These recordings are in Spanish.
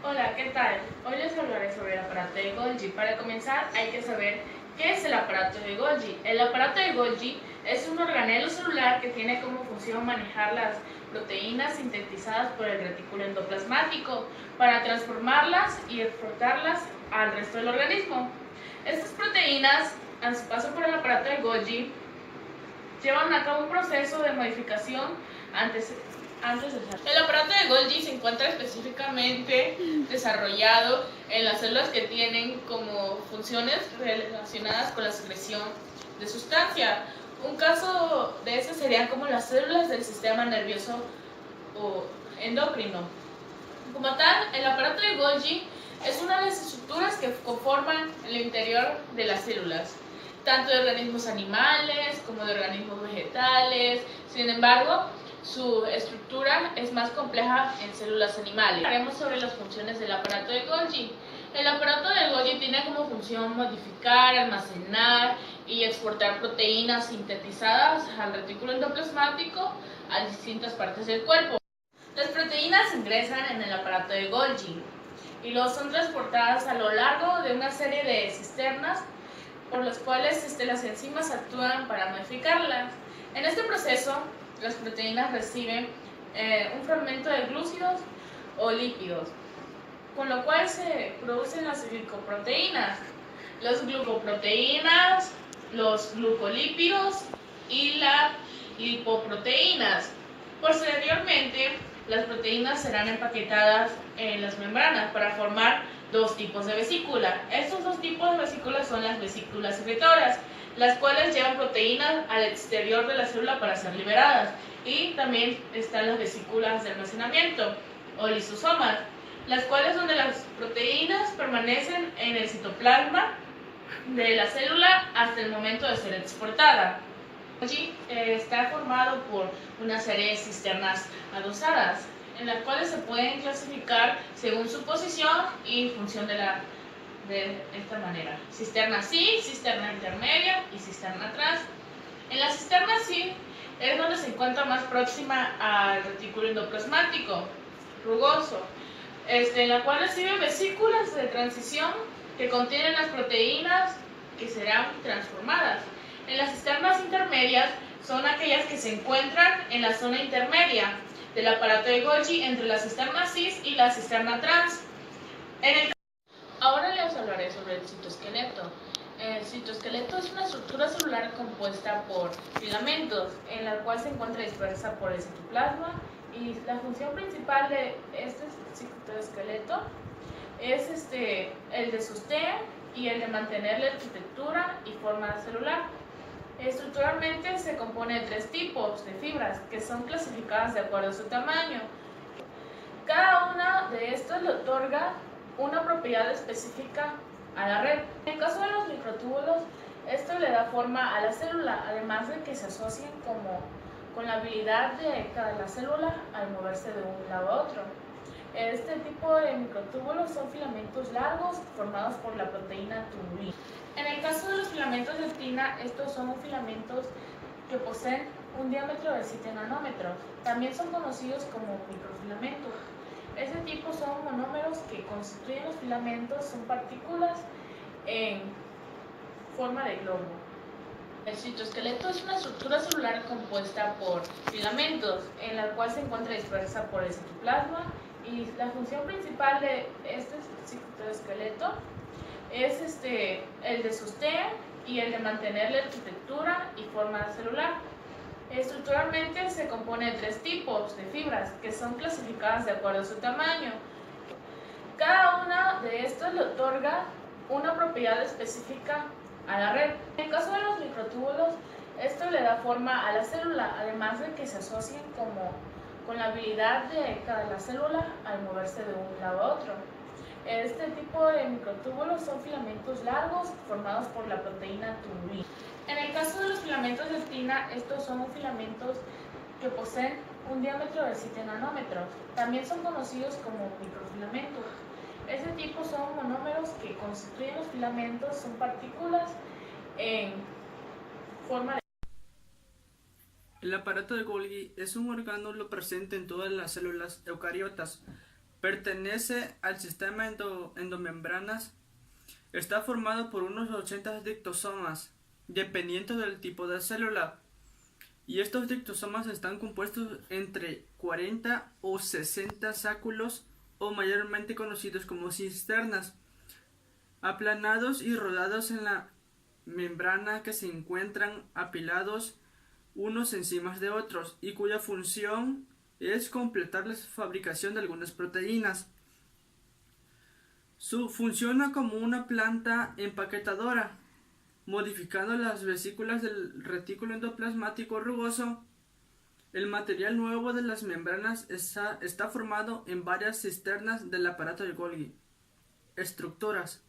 Hola, ¿qué tal? Hoy les hablaré sobre el aparato de Golgi. Para comenzar, hay que saber qué es el aparato de Golgi. El aparato de Golgi es un organelo celular que tiene como función manejar las proteínas sintetizadas por el retículo endoplasmático para transformarlas y exportarlas al resto del organismo. Estas proteínas, a su paso por el aparato de Golgi, llevan a cabo un proceso de modificación antes de El aparato de Golgi se encuentra específicamente desarrollado en las células que tienen como funciones relacionadas con la secreción de sustancia. Un caso de eso serían como las células del sistema nervioso o endocrino. Como tal, el aparato de Golgi es una de las estructuras que conforman el interior de las células, tanto de organismos animales como de organismos vegetales. Sin embargo, su estructura es más compleja en células animales. Hablaremos sobre las funciones del aparato de Golgi. El aparato de Golgi tiene como función modificar, almacenar y exportar proteínas sintetizadas al retículo endoplasmático a distintas partes del cuerpo. Las proteínas ingresan en el aparato de Golgi y luego son transportadas a lo largo de una serie de cisternas por las cuales las enzimas actúan para modificarlas. En este proceso, las proteínas reciben un fragmento de glúcidos o lípidos, con lo cual se producen las glicoproteínas, las glucoproteínas, los glucolípidos y las lipoproteínas. Posteriormente, las proteínas serán empaquetadas en las membranas para formar dos tipos de vesícula. Estos dos tipos de vesículas son las vesículas secretoras, las cuales llevan proteínas al exterior de la célula para ser liberadas. Y también están las vesículas de almacenamiento o lisosomas, las cuales donde las proteínas permanecen en el citoplasma de la célula hasta el momento de ser exportada. Allí está formado por una serie de cisternas adosadas, en las cuales se pueden clasificar según su posición y función de esta manera: cisterna sí, cisterna intermedia y cisterna trans. En la cisterna sí es donde se encuentra más próxima al retículo endoplasmático rugoso, en la cual recibe vesículas de transición que contienen las proteínas que serán transformadas. En las cisternas intermedias son aquellas que se encuentran en la zona intermedia del aparato de Golgi entre la cisterna cis y la cisterna trans. Ahora les hablaré sobre el citoesqueleto. El citoesqueleto es una estructura celular compuesta por filamentos, en la cual se encuentra dispersa por el citoplasma, y la función principal de este citoesqueleto es el de sostén y el de mantener la arquitectura y forma celular. Estructuralmente se compone de tres tipos de fibras que son clasificadas de acuerdo a su tamaño. Cada una de estos le otorga una propiedad específica a la red. En el caso de los microtúbulos, esto le da forma a la célula, además de que se asocian con la habilidad de cada célula al moverse de un lado a otro. Este tipo de microtúbulos son filamentos largos formados por la proteína tubulina. En el caso de los filamentos de actina, estos son filamentos que poseen un diámetro de 7 nanómetros. También son conocidos como microfilamentos. Este tipo son monómeros que constituyen los filamentos, son partículas en forma de globo. El citoesqueleto es una estructura celular compuesta por filamentos, en la cual se encuentra dispersa por el citoplasma, y la función principal de este citoesqueleto es el de sostén y el de mantener la arquitectura y forma celular. Estructuralmente se compone de tres tipos de fibras que son clasificadas de acuerdo a su tamaño. Cada una de estos le otorga una propiedad específica a la red. En el caso de los microtúbulos, esto le da forma a la célula, además de que se asocian con la habilidad de cada célula al moverse de un lado a otro. Este tipo de microtúbulos son filamentos largos formados por la proteína tubulina. En el caso de los filamentos de actina, estos son filamentos que poseen un diámetro de 7 nanómetros. También son conocidos como microfilamentos. Este tipo son monómeros que constituyen los filamentos, son partículas en forma de... El aparato de Golgi es un orgánulo presente en todas las células eucariotas. Pertenece al sistema endomembranas. Está formado por unos 80 dictosomas, dependiendo del tipo de célula. Y estos dictosomas están compuestos entre 40 o 60 sáculos, o mayormente conocidos como cisternas, aplanados y rodados en la membrana, que se encuentran apilados unos encima de otros y cuya función es completar la fabricación de algunas proteínas. Funciona como una planta empaquetadora, modificando las vesículas del retículo endoplasmático rugoso. El material nuevo de las membranas está formado en varias cisternas del aparato de Golgi. Estructuras.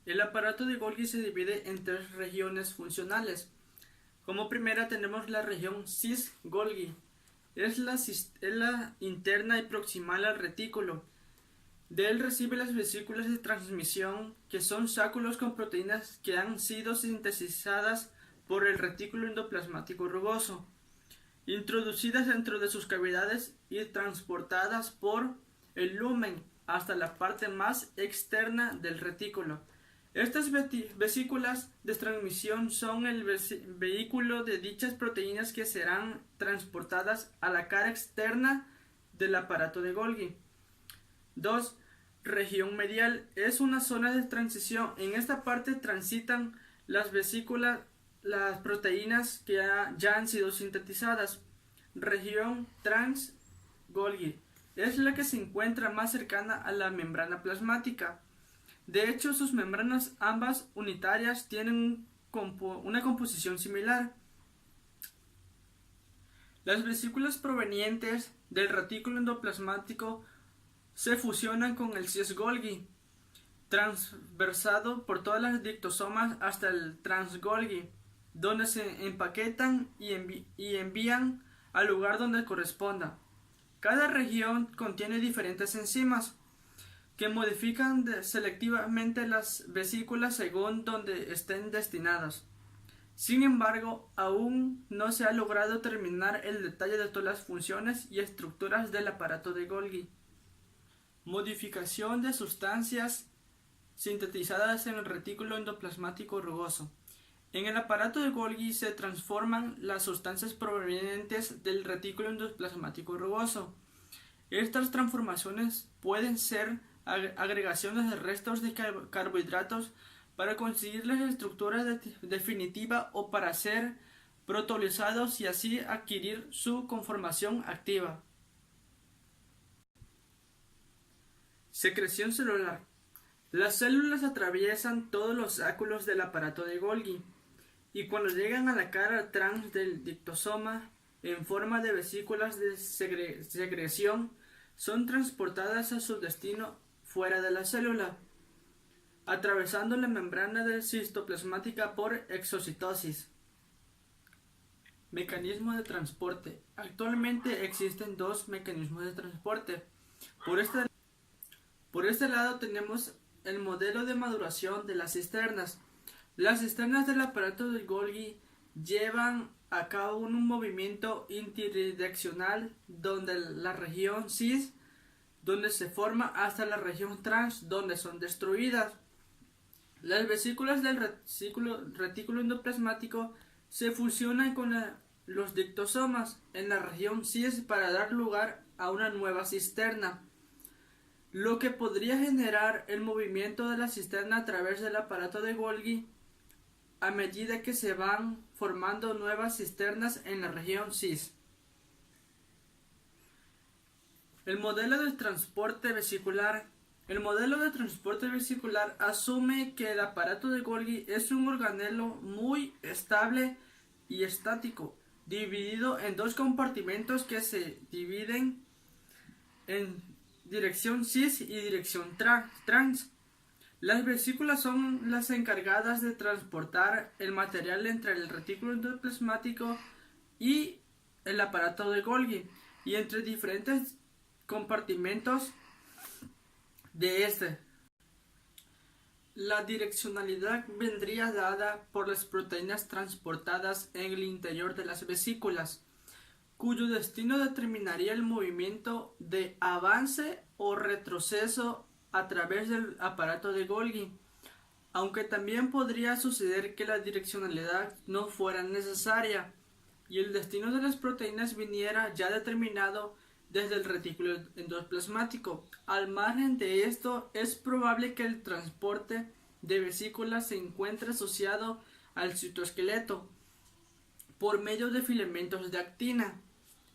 El aparato de Golgi se divide en tres regiones funcionales. Como primera tenemos la región cis-Golgi. Es la interna y proximal al retículo. De él recibe las vesículas de transmisión, que son sáculos con proteínas que han sido sintetizadas por el retículo endoplasmático rugoso, introducidas dentro de sus cavidades y transportadas por el lumen hasta la parte más externa del retículo. Estas vesículas de transmisión son el vehículo de dichas proteínas, que serán transportadas a la cara externa del aparato de Golgi. 2. Región medial. Es una zona de transición. En esta parte transitan las vesículas, las proteínas que ya han sido sintetizadas. Región trans-Golgi. Es la que se encuentra más cercana a la membrana plasmática. De hecho, sus membranas, ambas unitarias, tienen una composición similar. Las vesículas provenientes del retículo endoplasmático se fusionan con el cis-Golgi, transversado por todas las dictosomas hasta el trans-Golgi, donde se empaquetan y envían al lugar donde corresponda. Cada región contiene diferentes enzimas que modifican selectivamente las vesículas según donde estén destinadas. Sin embargo, aún no se ha logrado determinar el detalle de todas las funciones y estructuras del aparato de Golgi. Modificación de sustancias sintetizadas en el retículo endoplasmático rugoso. En el aparato de Golgi se transforman las sustancias provenientes del retículo endoplasmático rugoso. Estas transformaciones pueden ser agregaciones de restos de carbohidratos para conseguir la estructura definitiva, o para ser protolizados y así adquirir su conformación activa. Secreción celular. Las células atraviesan todos los sáculos del aparato de Golgi y cuando llegan a la cara trans del dictosoma en forma de vesículas de secreción, son transportadas a su destino fuera de la célula, atravesando la membrana citoplasmática por exocitosis. Mecanismo de transporte. Actualmente existen dos mecanismos de transporte. Por este lado tenemos el modelo de maduración de las cisternas. Las cisternas del aparato de Golgi llevan a cabo un movimiento interdireccional donde la región cis, donde se forma, hasta la región trans, donde son destruidas. Las vesículas del retículo endoplasmático se fusionan con los dictosomas en la región cis para dar lugar a una nueva cisterna, lo que podría generar el movimiento de la cisterna a través del aparato de Golgi a medida que se van formando nuevas cisternas en la región cis. El modelo de transporte vesicular. El modelo de transporte vesicular asume que el aparato de Golgi es un organelo muy estable y estático, dividido en dos compartimentos que se dividen en dirección cis y dirección trans. Las vesículas son las encargadas de transportar el material entre el retículo endoplasmático y el aparato de Golgi, y entre diferentes compartimentos de este. La direccionalidad vendría dada por las proteínas transportadas en el interior de las vesículas. cuyo destino determinaría el movimiento de avance o retroceso a través del aparato de Golgi, aunque también podría suceder que la direccionalidad no fuera necesaria y el destino de las proteínas viniera ya determinado desde el retículo endoplasmático. Al margen de esto, es probable que el transporte de vesículas se encuentre asociado al citoesqueleto por medio de filamentos de actina,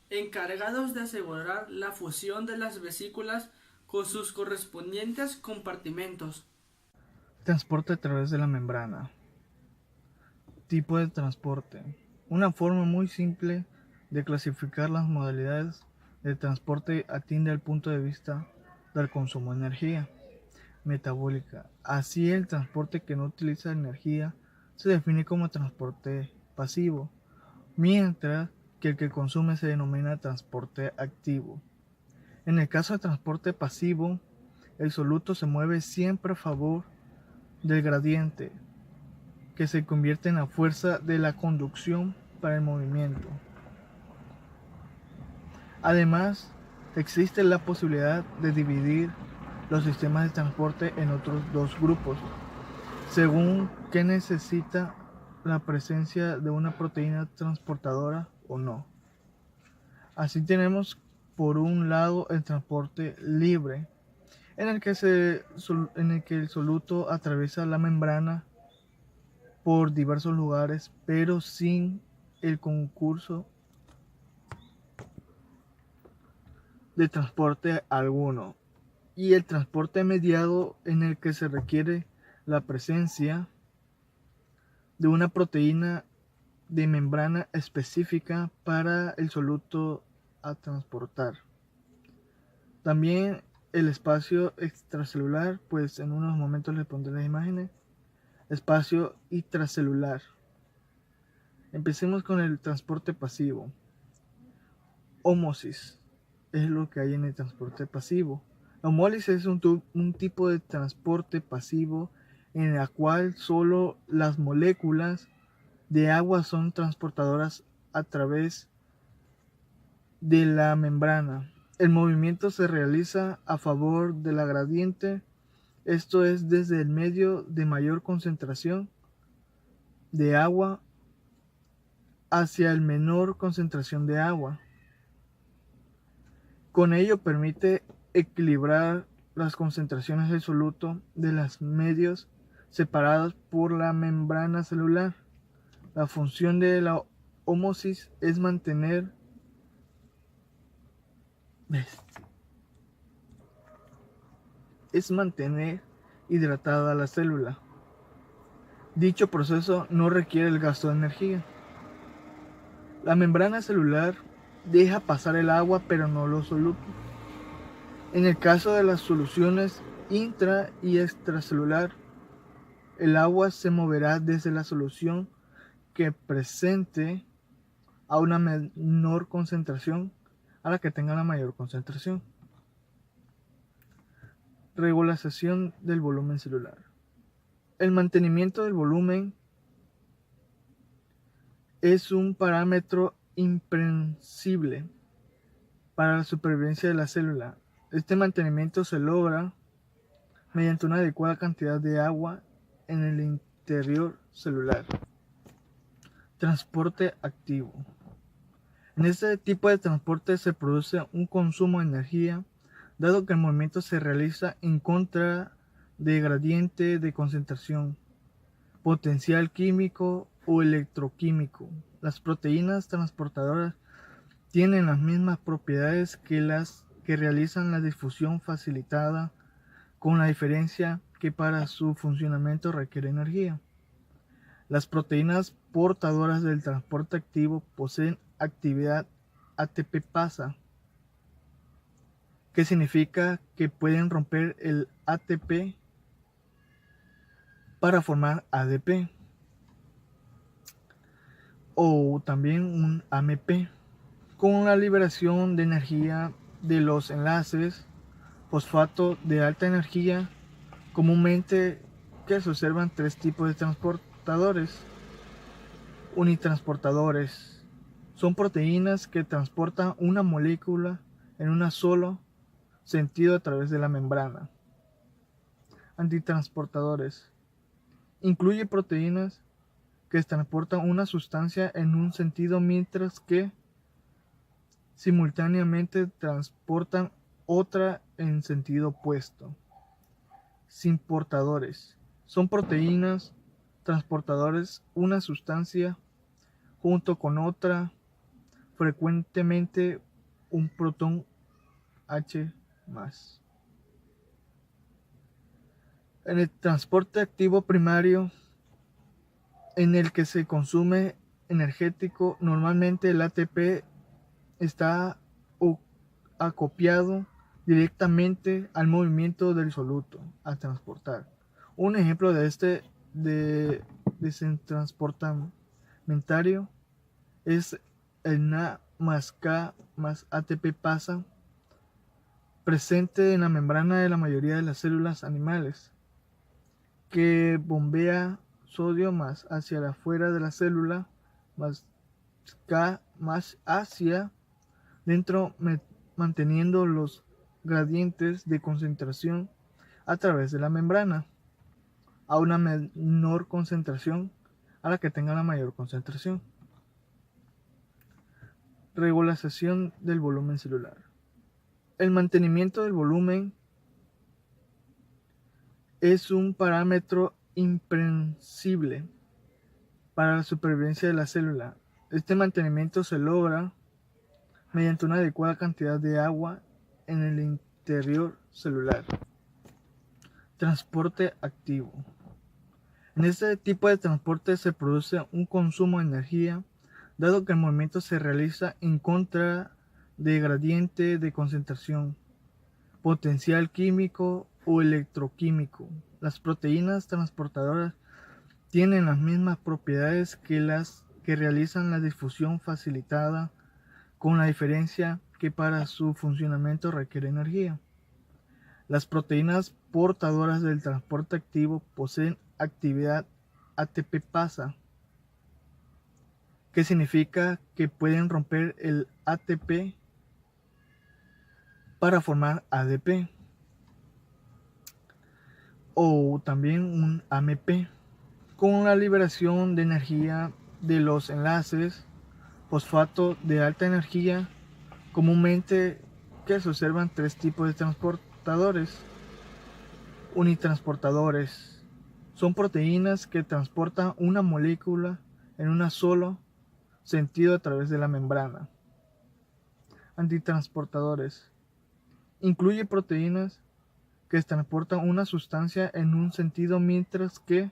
encargados de asegurar la fusión de las vesículas con sus correspondientes compartimentos. Transporte a través de la membrana. Tipo de transporte. Una forma muy simple de clasificar las modalidades de transporte atiende al punto de vista del consumo de energía metabólica. Así, el transporte que no utiliza energía se define como transporte pasivo, mientras que el que consume se denomina transporte activo. En el caso de transporte pasivo, el soluto se mueve siempre a favor del gradiente, que se convierte en la fuerza de la conducción para el movimiento. Además, existe la posibilidad de dividir los sistemas de transporte en otros dos grupos, según que necesita la presencia de una proteína transportadora o no. Así tenemos por un lado el transporte libre, en el que el soluto atraviesa la membrana por diversos lugares, pero sin el concurso de transporte alguno, y el transporte mediado, en el que se requiere la presencia de una proteína de membrana específica para el soluto a transportar. También el espacio extracelular, pues en unos momentos les pondré las imágenes. Espacio intracelular. Empecemos con el transporte pasivo. Ómosis es lo que hay en el transporte pasivo. La homólisis es un tipo de transporte pasivo en la cual solo las moléculas de agua son transportadoras a través de la membrana. El movimiento se realiza a favor de la gradiente, esto es desde el medio de mayor concentración de agua hacia el menor concentración de agua. Con ello permite equilibrar las concentraciones del soluto de los medios separados por la membrana celular. La función de la ómosis es mantener hidratada la célula. Dicho proceso no requiere el gasto de energía. La membrana celular deja pasar el agua, pero no los solutos. En el caso de las soluciones intra y extracelular, el agua se moverá desde la solución que presente a una menor concentración a la que tenga la mayor concentración. Regulación del volumen celular. El mantenimiento del volumen es un parámetro imprescindible para la supervivencia de la célula. Este mantenimiento se logra mediante una adecuada cantidad de agua en el interior celular. Transporte activo. En este tipo de transporte se produce un consumo de energía, dado que el movimiento se realiza en contra de gradiente de concentración, potencial químico o electroquímico. Las proteínas transportadoras tienen las mismas propiedades que las que realizan la difusión facilitada, con la diferencia que para su funcionamiento requiere energía. Las proteínas portadoras del transporte activo poseen actividad ATP-pasa, que significa que pueden romper el ATP para formar ADP, o también un AMP, con la liberación de energía de los enlaces fosfato de alta energía. Comúnmente que se observan tres tipos de transportadores: unitransportadores, Son proteínas que transportan una molécula en un solo sentido a través de la membrana. Antitransportadores. Incluye proteínas que transportan una sustancia en un sentido mientras que simultáneamente transportan otra en sentido opuesto. Simportadores. Son proteínas transportadores una sustancia junto con otra, frecuentemente un protón H+. En el transporte activo primario, en el que se consume energético, normalmente el ATP está acoplado directamente al movimiento del soluto a transportar. Un ejemplo de este transportamentario es el Na más K más ATP pasa, presente en la membrana de la mayoría de las células animales, que bombea sodio más hacia afuera de la célula, más K más hacia dentro, manteniendo los gradientes de concentración a través de la membrana a una menor concentración a la que tenga la mayor concentración. Regulación del volumen celular. El mantenimiento del volumen es un parámetro imprescindible para la supervivencia de la célula. Este mantenimiento se logra mediante una adecuada cantidad de agua en el interior celular. Transporte activo. En este tipo de transporte se produce un consumo de energía, dado que el movimiento se realiza en contra de gradiente de concentración, potencial químico o electroquímico. Las proteínas transportadoras tienen las mismas propiedades que las que realizan la difusión facilitada, con la diferencia que para su funcionamiento requiere energía. Las proteínas portadoras del transporte activo poseen actividad ATP pasa, que significa que pueden romper el ATP para formar ADP o también un AMP, con la liberación de energía de los enlaces fosfato de alta energía. Comúnmente que se observan tres tipos de transportadores. Unitransportadores. Son proteínas que transportan una molécula en un solo sentido a través de la membrana. Antitransportadores. Incluye proteínas que transportan una sustancia en un sentido mientras que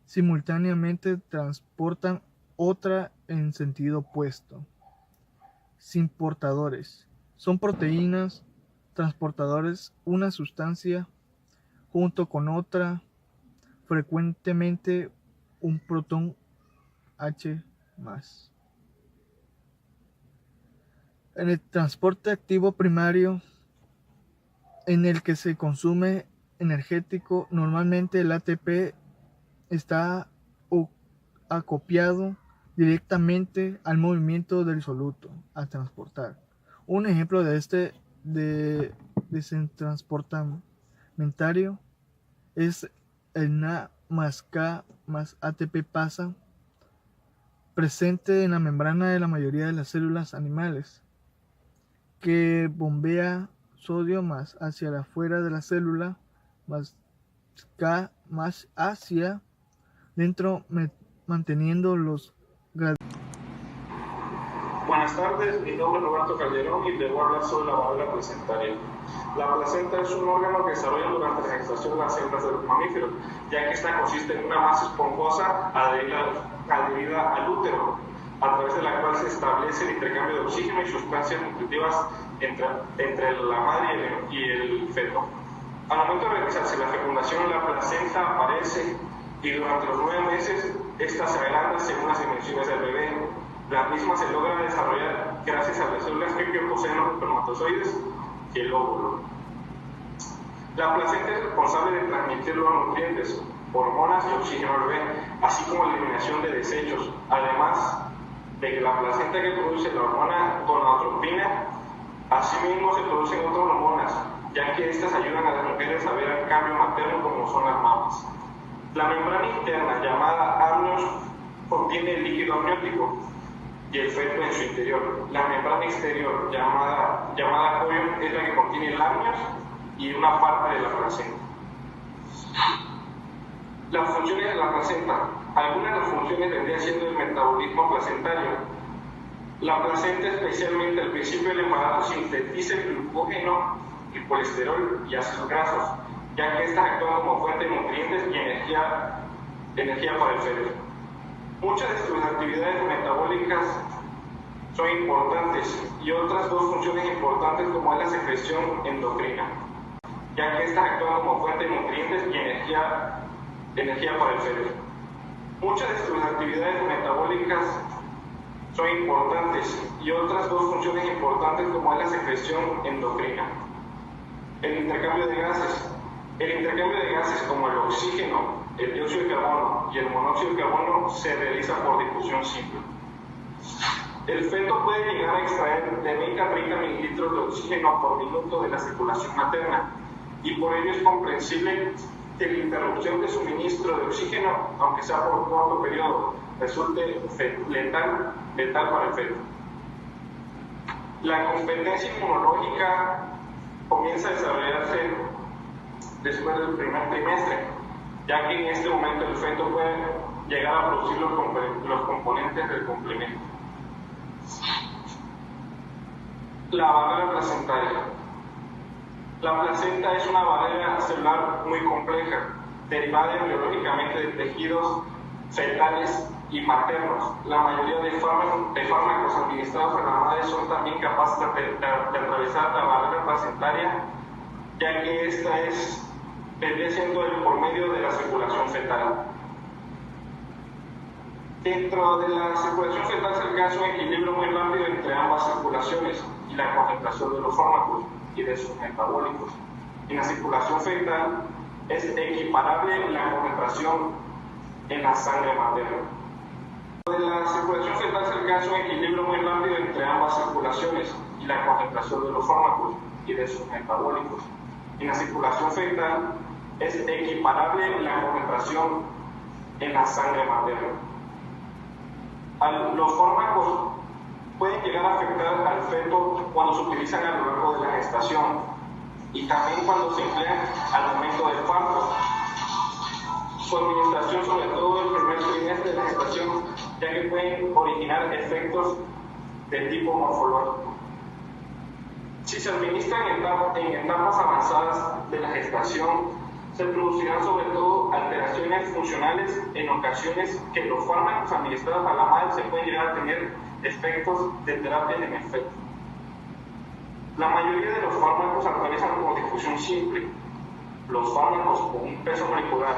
simultáneamente transportan otra en sentido opuesto. Simportadores. Son proteínas transportadores una sustancia junto con otra, frecuentemente un protón H+. En el transporte activo primario, en el que se consume energético, normalmente el ATP está acoplado directamente al movimiento del soluto a transportar. Un ejemplo de este transportamentario es el Na más K más ATP pasa, presente en la membrana de la mayoría de las células animales, que bombea sodio más hacia afuera de la célula, más K más hacia dentro, manteniendo los gradientes. Buenas tardes, mi nombre es Roberto Calderón y les voy a hablar sobre la válvula placentaria. La placenta es un órgano que desarrolla durante la gestación de las células de los mamíferos, ya que esta consiste en una masa esponjosa adherida al útero, a través de la cual se establece el intercambio de oxígeno y sustancias nutritivas entre la madre y el feto. Al momento de realizarse la fecundación, la placenta aparece y durante los 9 meses esta se agranda según las dimensiones del bebé. La misma se logra desarrollar gracias a las células que poseen los espermatozoides y el óvulo. La placenta es responsable de transmitir los nutrientes, hormonas y oxígeno al bebé, así como la eliminación de desechos. Además, de que la placenta que produce la hormona gonadotropina, asimismo se producen otras hormonas, ya que estas ayudan a las mujeres a ver el cambio materno como son las mamas. La membrana interna, llamada amnios, contiene el líquido amniótico y el feto en su interior. La membrana exterior, llamada corium, es la que contiene el amnios y una parte de la placenta. Las funciones de la placenta. Algunas de las funciones vendrían siendo el metabolismo placentario. La placenta, especialmente al principio del embarazo, sintetiza el glucógeno, el colesterol y ácidos grasos, ya que estas actúan como fuente de nutrientes y energía para el feto. Muchas de sus actividades metabólicas son importantes y otras dos funciones importantes como es la secreción endocrina, ya que estas actúan como fuente de nutrientes y energía para el feto. Muchas de sus actividades metabólicas son importantes y otras dos funciones importantes como es la secreción endocrina. El intercambio de gases. El intercambio de gases como el oxígeno, el dióxido de carbono y el monóxido de carbono se realiza por difusión simple. El feto puede llegar a extraer de 20 a 30 mililitros de oxígeno por minuto de la circulación materna y por ello es comprensible que la interrupción de suministro de oxígeno, aunque sea por corto periodo, resulte letal para el feto. La competencia inmunológica comienza a desarrollarse después del primer trimestre, ya que en este momento el feto puede llegar a producir los componentes del complemento. La barrera placentaria. La placenta es una barrera celular muy compleja, derivada biológicamente de tejidos fetales y maternos. La mayoría de fármacos administrados a la madre son también capaces de atravesar la barrera placentaria, ya que esta vendría siendo por medio de la circulación fetal. Dentro de la circulación fetal se alcanza un equilibrio muy rápido entre ambas circulaciones y la concentración de los fármacos y de sus metabólicos. En la circulación fetal es equiparable la concentración en la sangre materna. De la circulación fetal se alcanza un equilibrio muy rápido entre ambas circulaciones y la concentración de los fármacos y de sus metabólicos. En la circulación fetal es equiparable la concentración en la sangre materna. Los fármacos pueden llegar a afectar al feto cuando se utilizan a lo largo de la gestación y también cuando se emplean al momento del parto. Su administración, sobre todo el primer trimestre de la gestación, ya que pueden originar efectos de tipo morfológico. Si se administran en etapas avanzadas de la gestación, se producirán sobre todo alteraciones funcionales en ocasiones que los fármacos administrados a la madre se pueden llegar a tener efectos de terapia en el feto. La mayoría de los fármacos atraviesan por difusión simple. Los fármacos con un peso molecular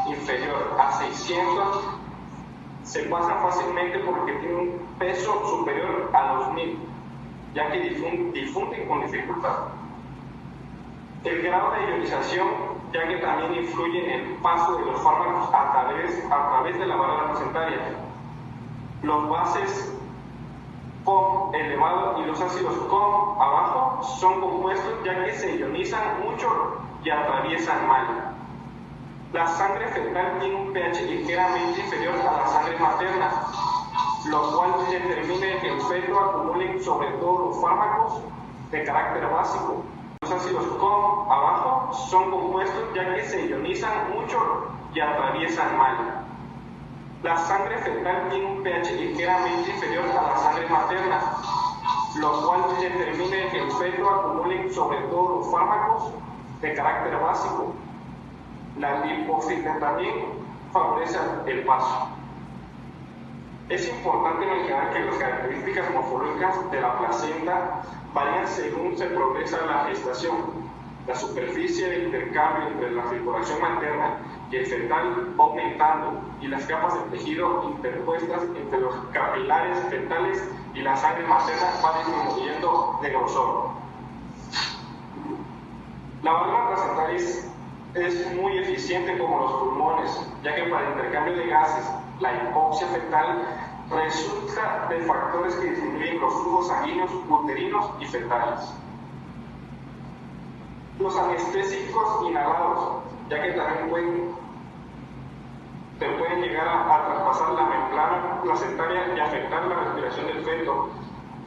inferior a 600 se pasan fácilmente porque tienen un peso superior a los 1000, ya que difunden con dificultad. El grado de ionización, ya que también influye en el paso de los fármacos a través de la barrera placentaria. Los bases COM elevado y los ácidos COM abajo son compuestos ya que se ionizan mucho y atraviesan mal. La sangre fetal tiene un pH ligeramente inferior a la sangre materna, lo cual determina que el feto acumule sobre todo los fármacos de carácter básico. Los ácidos COM abajo son compuestos ya que se ionizan mucho y atraviesan mal. La sangre fetal tiene un pH ligeramente inferior a la sangre materna, lo cual determina que el feto acumule sobre todo los fármacos de carácter básico. La lipofiltración también favorece el paso. Es importante mencionar que las características morfológicas de la placenta varían según se progresa la gestación. La superficie de intercambio entre la circulación materna y el fetal va aumentando y las capas de tejido interpuestas entre los capilares fetales y la sangre materna van disminuyendo de grosor. La válvula placentaria es muy eficiente como los pulmones, ya que para el intercambio de gases, la hipoxia fetal resulta de factores que disminuyen los flujos sanguíneos uterinos y fetales. Los anestésicos inhalados, ya que también pueden llegar a traspasar la membrana placentaria y afectar la respiración del feto,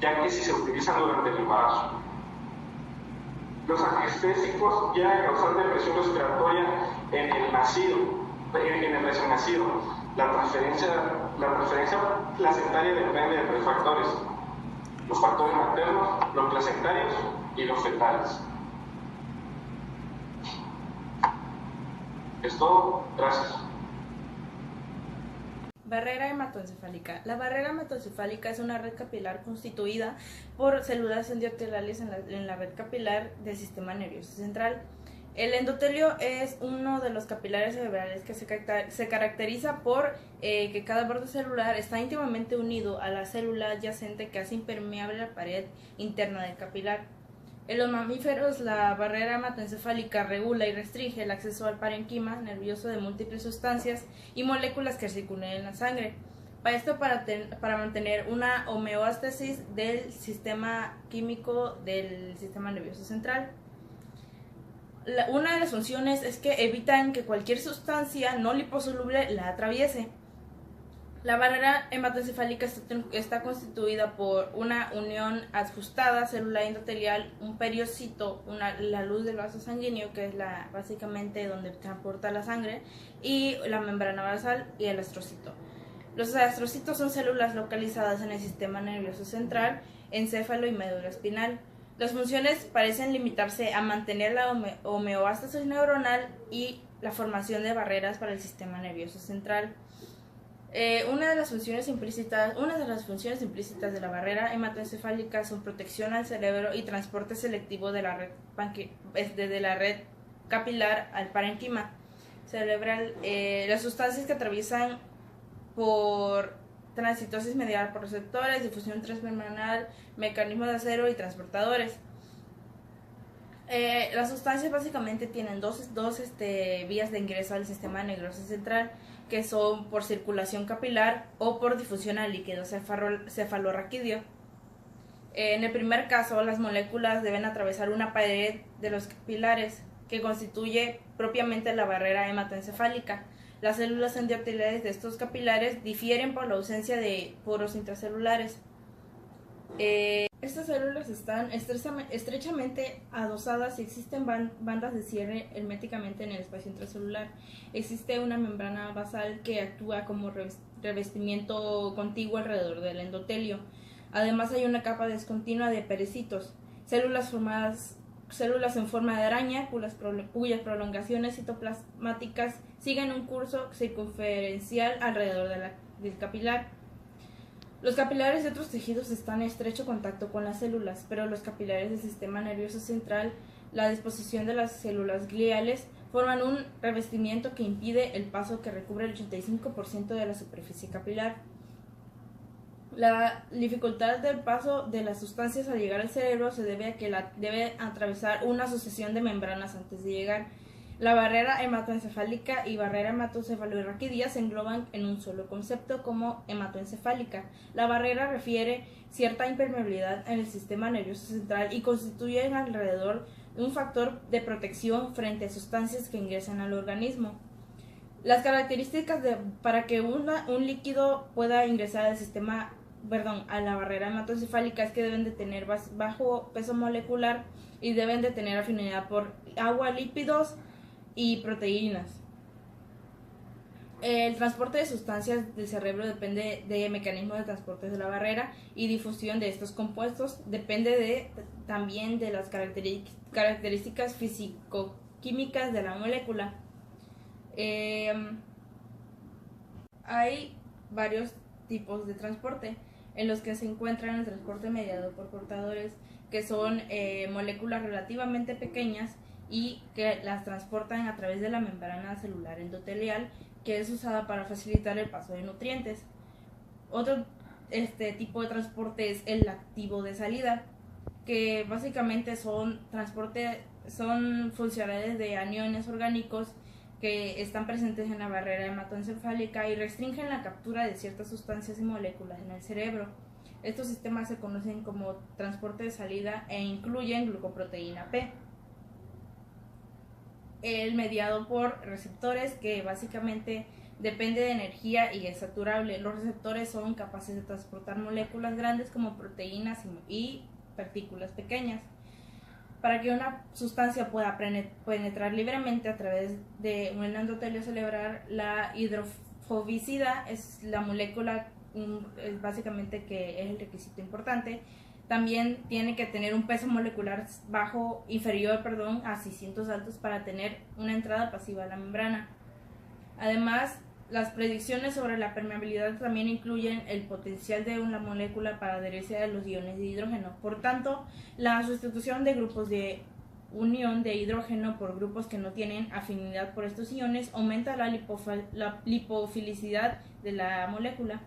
ya que si se utilizan durante el embarazo. Los anestésicos llegan a causar depresión respiratoria en el recién nacido. La transferencia placentaria depende de 3 factores: los factores maternos, los placentarios y los fetales. Es todo, gracias. Barrera hematoencefálica. La barrera hematoencefálica es una red capilar constituida por células endotelales en la red capilar del sistema nervioso central. El endotelio es uno de los capilares cerebrales que se caracteriza por que cada borde celular está íntimamente unido a la célula adyacente que hace impermeable la pared interna del capilar. En los mamíferos, la barrera hematoencefálica regula y restringe el acceso al parénquima nervioso de múltiples sustancias y moléculas que circulan en la sangre. Para mantener una homeostasis del sistema químico del sistema nervioso central. Una de las funciones es que evitan que cualquier sustancia no liposoluble la atraviese. La barrera hematoencefálica está constituida por una unión ajustada celular endotelial, un periocito, la luz del vaso sanguíneo, que es básicamente donde transporta la sangre, y la membrana basal y el astrocito. Los astrocitos son células localizadas en el sistema nervioso central, encéfalo y médula espinal. Las funciones parecen limitarse a mantener la homeostasis neuronal y la formación de barreras para el sistema nervioso central. Una de las funciones implícitas de la barrera hematoencefálica son protección al cerebro y transporte selectivo de la red capilar al parénquima cerebral. Las sustancias que atraviesan por transitosis mediada por receptores, difusión transmembranal, mecanismos de acero y transportadores. Las sustancias básicamente tienen dos vías de ingreso al sistema nervioso central, que son por circulación capilar o por difusión al líquido cefalorraquídeo. En el primer caso, las moléculas deben atravesar una pared de los capilares que constituye propiamente la barrera hematoencefálica. Las células endotelales de estos capilares difieren por la ausencia de poros intracelulares. Estas células están estrechamente adosadas y existen bandas de cierre herméticamente en el espacio intracelular. Existe una membrana basal que actúa como revestimiento contiguo alrededor del endotelio. Además hay una capa discontinua de pericitos, células en forma de araña cuyas prolongaciones citoplasmáticas siguen un curso circunferencial alrededor del capilar. Los capilares de otros tejidos están en estrecho contacto con las células, pero los capilares del sistema nervioso central, la disposición de las células gliales, forman un revestimiento que impide el paso que recubre el 85% de la superficie capilar. La dificultad del paso de las sustancias al llegar al cerebro se debe a que debe atravesar una sucesión de membranas antes de llegar. La barrera hematoencefálica y barrera hematocefalorraquídea se engloban en un solo concepto como hematoencefálica. La barrera refiere cierta impermeabilidad en el sistema nervioso central y constituye alrededor un factor de protección frente a sustancias que ingresan al organismo. Las características para que un líquido pueda ingresar a la barrera hematoencefálica es que deben de tener bajo peso molecular y deben de tener afinidad por agua, lípidos y proteínas. El transporte de sustancias del cerebro depende de mecanismos de transporte de la barrera y difusión de estos compuestos. Depende también de las características físico-químicas de la molécula. Hay varios tipos de transporte en los que se encuentran el transporte mediado por portadores, que son moléculas relativamente pequeñas y que las transportan a través de la membrana celular endotelial, que es usada para facilitar el paso de nutrientes. Otro tipo de transporte es el activo de salida, que básicamente son funcionales de aniones orgánicos que están presentes en la barrera hematoencefálica y restringen la captura de ciertas sustancias y moléculas en el cerebro. Estos sistemas se conocen como transporte de salida e incluyen glucoproteína P, el mediado por receptores que básicamente depende de energía y es saturable. Los receptores son capaces de transportar moléculas grandes como proteínas y partículas pequeñas. Para que una sustancia pueda penetrar libremente a través de un endotelio cerebral, la hidrofobicidad es la molécula, básicamente, que es el requisito importante. También tiene que tener un peso molecular inferior a 600 altos para tener una entrada pasiva a la membrana. Además, las predicciones sobre la permeabilidad también incluyen el potencial de una molécula para adherirse a los iones de hidrógeno. Por tanto, la sustitución de grupos de unión de hidrógeno por grupos que no tienen afinidad por estos iones aumenta la lipofilicidad de la molécula.